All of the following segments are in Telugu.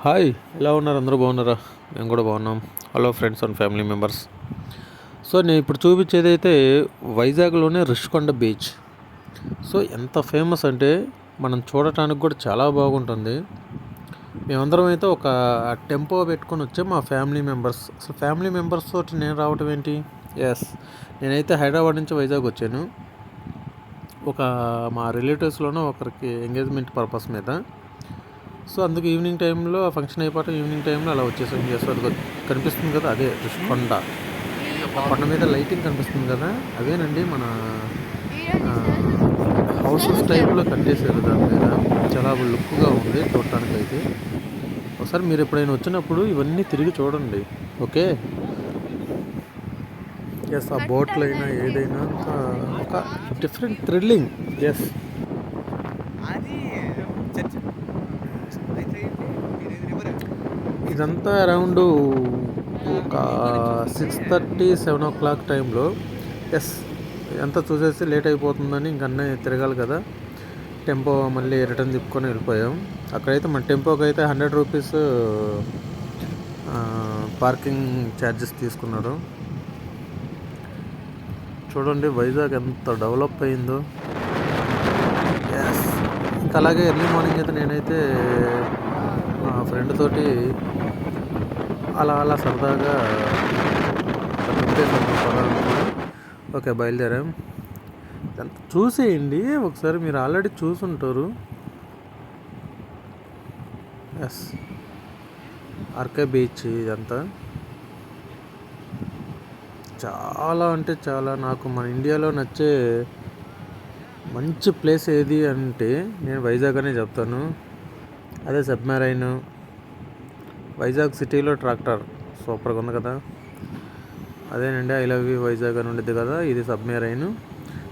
హాయ్, ఎలా ఉన్నారు? అందరూ బాగున్నారా? మేము కూడా బాగున్నాం. Hello friends and family members. So నేను ఇప్పుడు చూపించేదైతే వైజాగ్లోనే రిషికొండ బీచ్. సో ఎంత ఫేమస్ అంటే మనం చూడటానికి కూడా చాలా బాగుంటుంది. మేమందరం అయితే ఒక టెంపో పెట్టుకొని వచ్చాం మా ఫ్యామిలీ మెంబర్స్. అసలు ఫ్యామిలీ మెంబర్స్ తోటి నేను రావటం ఏంటి? ఎస్, నేనైతే హైదరాబాద్ నుంచి వైజాగ్ వచ్చాను. ఒక మా రిలేటివ్స్లోనూ ఒకరికి ఎంగేజ్మెంట్ పర్పస్ మీద. సో అందుకు ఈవినింగ్ టైంలో ఫంక్షన్ అయిపోవటం, ఈవినింగ్ టైంలో అలా వచ్చేసాం. అది కనిపిస్తుంది కదా, అదే ఋషికొండ. ఆ కొండ మీద లైటింగ్ కనిపిస్తుంది కదా, అవేనండి మన హౌసెస్ టైప్లో కట్టేశారు. దాని మీద చాలా లుక్గా ఉంది చూడటానికి అయితే. ఒకసారి మీరు ఎప్పుడైనా వచ్చినప్పుడు ఇవన్నీ తిరిగి చూడండి, ఓకే? ఎస్, ఆ బోట్లు అయినా ఏదైనా ఒక డిఫరెంట్ థ్రిల్లింగ్. ఎస్, ఇదంతా అరౌండ్ ఒక 6:30, 7 o'clock టైంలో. ఎస్, ఇదంతా చూసేసి లేట్ అయిపోతుందని ఇంక అన్నీ తిరగాలి కదా, టెంపో మళ్ళీ రిటర్న్ తిప్పుకొని వెళ్ళిపోయాం. అక్కడైతే మన టెంపోకి అయితే 100 రూపీస్ పార్కింగ్ ఛార్జెస్ తీసుకున్నారు. చూడండి వైజాగ్ ఎంత డెవలప్ అయిందో. ఎస్, ఇంకా అలాగే ఎర్లీ మార్నింగ్ అయితే నేనైతే మా ఫ్రెండ్ తోటి అలా సరదాగా ఓకే బయలుదేరాం. ఎంత చూసేయండి ఒకసారి, మీరు ఆల్రెడీ చూసుంటారు. Yes, RK beach. ఇదంతా చాలా అంటే చాలా, నాకు మన ఇండియాలో నచ్చే మంచి ప్లేస్ ఏది అంటే నేను వైజాగ్ అనే చెప్తాను. అదే సబ్మెరైన్. వైజాగ్ సిటీలో ట్రాక్టర్ సూపర్గా ఉంది కదా, అదేనండి. ఐ లవ్ యూ వైజాగ్ అని ఉండేది కదా, ఇది సబ్మెరైన్.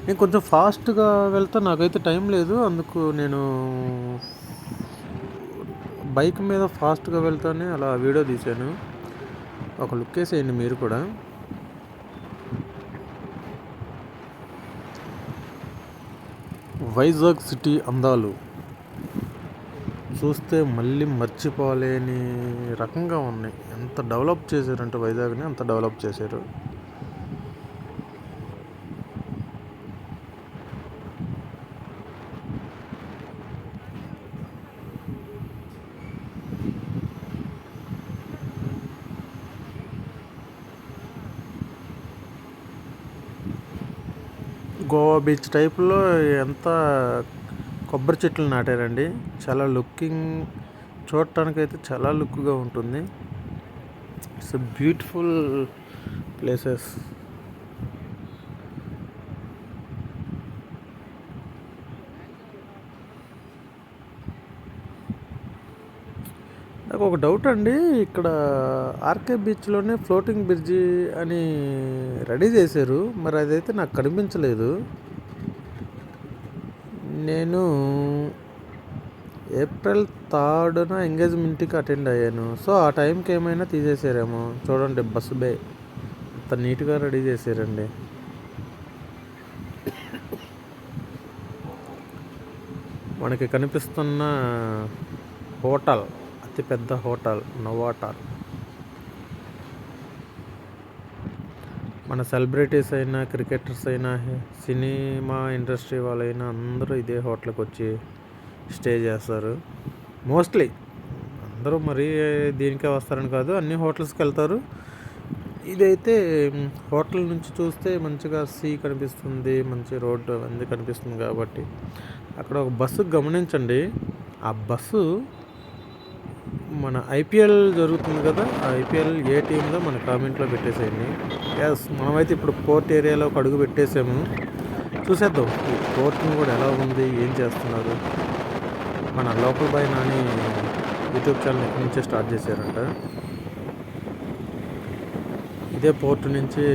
నేను కొంచెం ఫాస్ట్గా వెళ్తా, నాకైతే టైం లేదు, అందుకు నేను బైక్ మీద ఫాస్ట్గా వెళ్తానే అలా వీడియో తీశాను. ఒక లుక్ వేసేయండి మీరు కూడా. వైజాగ్ సిటీ అందాలు చూస్తే మళ్ళీ మర్చిపోలేని రకంగా ఉన్నాయి. ఎంత డెవలప్ చేశారంటే వైజాగ్ని అంత డెవలప్ చేశారు. గోవా బీచ్ టైప్లో ఎంత కొబ్బరి చెట్లు నాటారండి. చాలా లుకింగ్ చూడటానికైతే చాలా లుక్గా ఉంటుంది. It's a beautiful places. నాకు ఒక డౌట్ అండి, ఇక్కడ ఆర్కే బీచ్లోనే ఫ్లోటింగ్ బ్రిడ్జి అని రెడీ చేశారు, మరి అదైతే నాకు కనిపించలేదు. నేను ఏప్రిల్ 3rd ఎంగేజ్మెంట్కి అటెండ్ అయ్యాను. సో ఆ టైంకి ఏమైనా తీసేసారేమో. చూడండి బస్సు బే అంత నీట్గా రెడీ చేశారండి. మనకి కనిపిస్తున్న హోటల్ అతిపెద్ద హోటల్ నోవాటాల్. మన సెలబ్రిటీస్ అయినా, క్రికెటర్స్ అయినా, సినిమా ఇండస్ట్రీ వాళ్ళైనా అందరూ ఇదే హోటల్కి వచ్చి స్టే చేస్తారు. మోస్ట్లీ అందరూ మరీ దీనికే వస్తారని కాదు, అన్ని హోటల్స్కి వెళ్తారు. ఇదైతే హోటల్ నుంచి చూస్తే మంచిగా సీ కనిపిస్తుంది, మంచి రోడ్డు అన్నీ కనిపిస్తుంది కాబట్టి. అక్కడ ఒక బస్సు గమనించండి. ఆ బస్సు మన ఐపీఎల్ జరుగుతుంది కదా, ఆ ఐపీఎల్ ఏ టీంలో మన కామెంట్లో పెట్టేసేయండి. ఎస్, మనమైతే ఇప్పుడు పోర్ట్ ఏరియాలో ఒక అడుగు పెట్టేసాము. చూసేద్దాం ఈ పోర్ట్ని కూడా ఎలా ఉంది, ఏం చేస్తున్నారు. మన local boy Nani YouTube channel ఇక్కడి నుంచే స్టార్ట్ చేశారంట. ఇదే పోర్ట్ నుంచి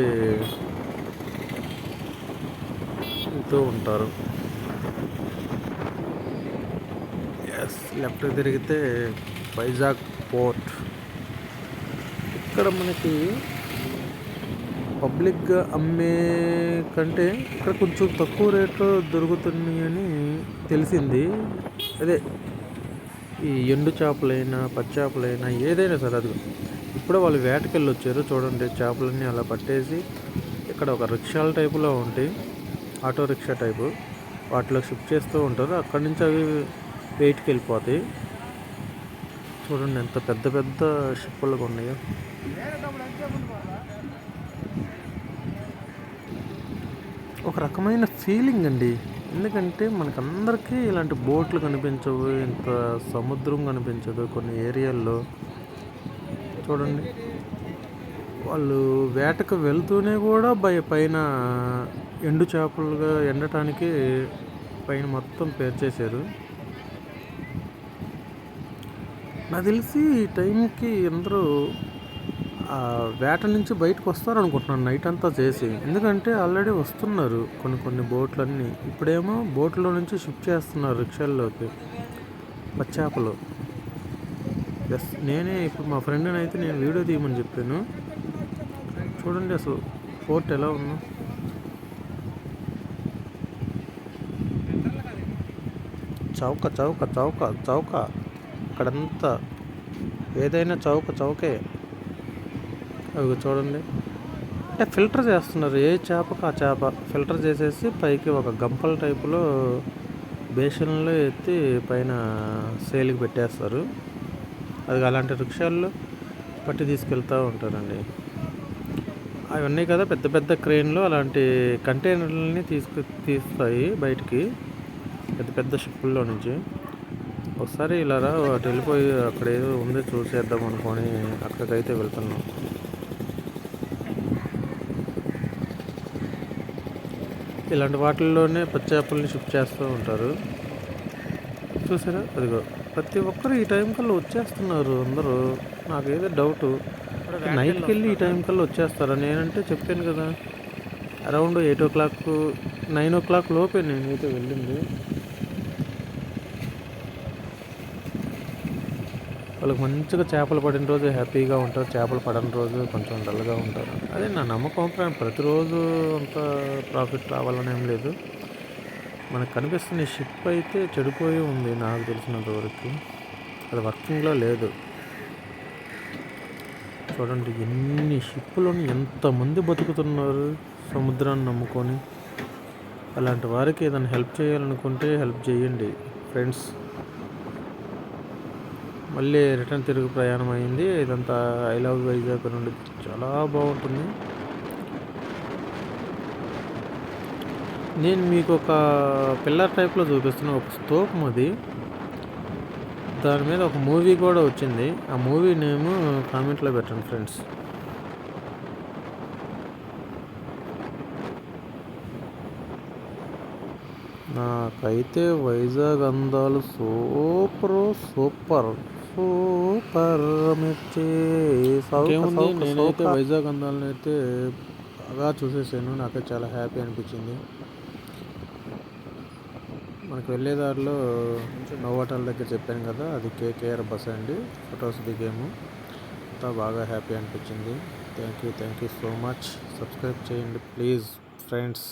వెళ్తూ ఉంటారు. ఎస్, లెఫ్ట్ తిరిగితే వైజాగ్ పోర్ట్. ఇక్కడ మనకి పబ్లిక్గా అమ్మే కంటే ఇక్కడ కొంచెం తక్కువ రేట్లో దొరుకుతున్నాయని తెలిసింది. అదే ఈ ఎండు చేపలైనా పచ్చి చేపలైనా ఏదైనా సరే అది ఇప్పుడే వాళ్ళు వేటకెళ్ళి వచ్చారు చూడండి. చేపలన్నీ అలా పట్టేసి ఇక్కడ ఒక రిక్షాల టైపులో ఉంటాయి, ఆటో రిక్షా టైపు, వాటిలో షిఫ్ట్ చేస్తూ ఉంటారు. అక్కడి నుంచి అవి వెయిట్కి వెళ్ళిపోతాయి. చూడండి ఎంత పెద్ద పెద్ద షిప్పులుగా ఉన్నాయో. ఒక రకమైన ఫీలింగ్ అండి. ఎందుకంటే మనకందరికీ ఇలాంటి బోట్లు కనిపించవు, ఇంత సముద్రం కనిపించదు కొన్ని ఏరియాల్లో. చూడండి వాళ్ళు వేటకు వెళ్తూనే కూడా పైన ఎండు చేపలుగా ఎండటానికి పైన మొత్తం పేర్చేశారు. నాకు తెలిసి ఈ టైంకి అందరూ వేట నుంచి బయటకు వస్తారనుకుంటున్నాను నైట్ అంతా చేసి. ఎందుకంటే ఆల్రెడీ వస్తున్నారు కొన్ని బోట్లన్నీ. ఇప్పుడేమో బోట్లో నుంచి షిఫ్ట్ చేస్తున్నారు రిక్షాల్లోకి పచ్చేపలు. ఎస్, నేనే ఇప్పుడు మా ఫ్రెండ్ని అయితే నేను వీడియో తీయమని చెప్పాను. చూడండి అసలు పోర్ట్ ఎలా ఉందో. చౌక చౌక చౌక చౌక అక్కడంతా ఏదైనా చౌకే. అవి చూడండి, అంటే ఫిల్టర్ చేస్తున్నారు. ఏ చేపకు ఆ చేప ఫిల్టర్ చేసేసి పైకి ఒక గంపల టైపులో బేషన్లో ఎత్తి పైన సేల్కి పెట్టేస్తారు. అది అలాంటి రిక్షాల్లో పట్టి తీసుకెళ్తూ ఉంటారండి. అవి ఉన్నాయి కదా పెద్ద పెద్ద క్రేన్లు, అలాంటి కంటైనర్లని తీస్తాయి బయటికి పెద్ద పెద్ద షిప్పుల్లో నుంచి. ఒకసారి ఇలా అటు వెళ్ళిపోయి అక్కడ ఏదో ఉంది చూసేద్దాం అనుకొని అక్కడికైతే వెళ్తున్నాం. ఇలాంటి వాటిల్లోనే పచ్చేపల్ని షిఫ్ట్ చేస్తూ ఉంటారు. చూసారా, అదిగో ప్రతి ఒక్కరు ఈ టైం కల్లా వచ్చేస్తున్నారు అందరూ. నాకేదో డౌటు, నైట్కి వెళ్ళి ఈ టైం కల్లా వచ్చేస్తారా? నేనంటే చెప్పాను కదా అరౌండ్ 8 o'clock 9 o'clock లోపే నేనైతే వెళ్ళింది. వాళ్ళకి మంచిగా చేపలు పడిన రోజు హ్యాపీగా ఉంటారు, చేపలు పడని రోజు కొంచెం డల్గా ఉంటారు. అదే నా నమ్మకం. ప్రతిరోజు అంత ప్రాఫిట్ రావాలని ఏం లేదు. మనకు కనిపిస్తున్న షిప్ అయితే చెడిపోయి ఉంది నాకు తెలిసినంత వరకు. అది వర్కింగ్లో లేదు. చూడండి ఎన్ని షిప్పులోని ఎంతమంది బతుకుతున్నారు సముద్రాన్ని నమ్ముకొని. అలాంటి వారికి ఏదైనా హెల్ప్ చేయాలనుకుంటే హెల్ప్ చేయండి ఫ్రెండ్స్. మళ్ళీ రిటర్న్ తిరుగు ప్రయాణం అయింది. ఇదంతా ఐ లవ్ వైజాగ్ నుండి చాలా బాగుంటుంది. నేను మీకు ఒక పిల్లర్ టైప్లో చూపిస్తున్న ఒక స్తూపం అది. దాని మీద ఒక మూవీ కూడా వచ్చింది. ఆ మూవీ నేమ్ కామెంట్లో పెట్టండి ఫ్రెండ్స్. నాకైతే వైజాగ్ అందాలు సూపర్ మిర్చి. నేనైతే వైజాగ్ అందాలను అయితే బాగా చూసేసాను. నాకైతే చాలా హ్యాపీ అనిపించింది. మనకు వెళ్ళేదారిలో నోవాటల్ దగ్గర చెప్పాను కదా, అది కేకేఆర్ బస్ అండి. ఫొటోస్ దిగాము, అంతా బాగా హ్యాపీ అనిపించింది. Thank you so much. Subscribe చేయండి ప్లీజ్ ఫ్రెండ్స్.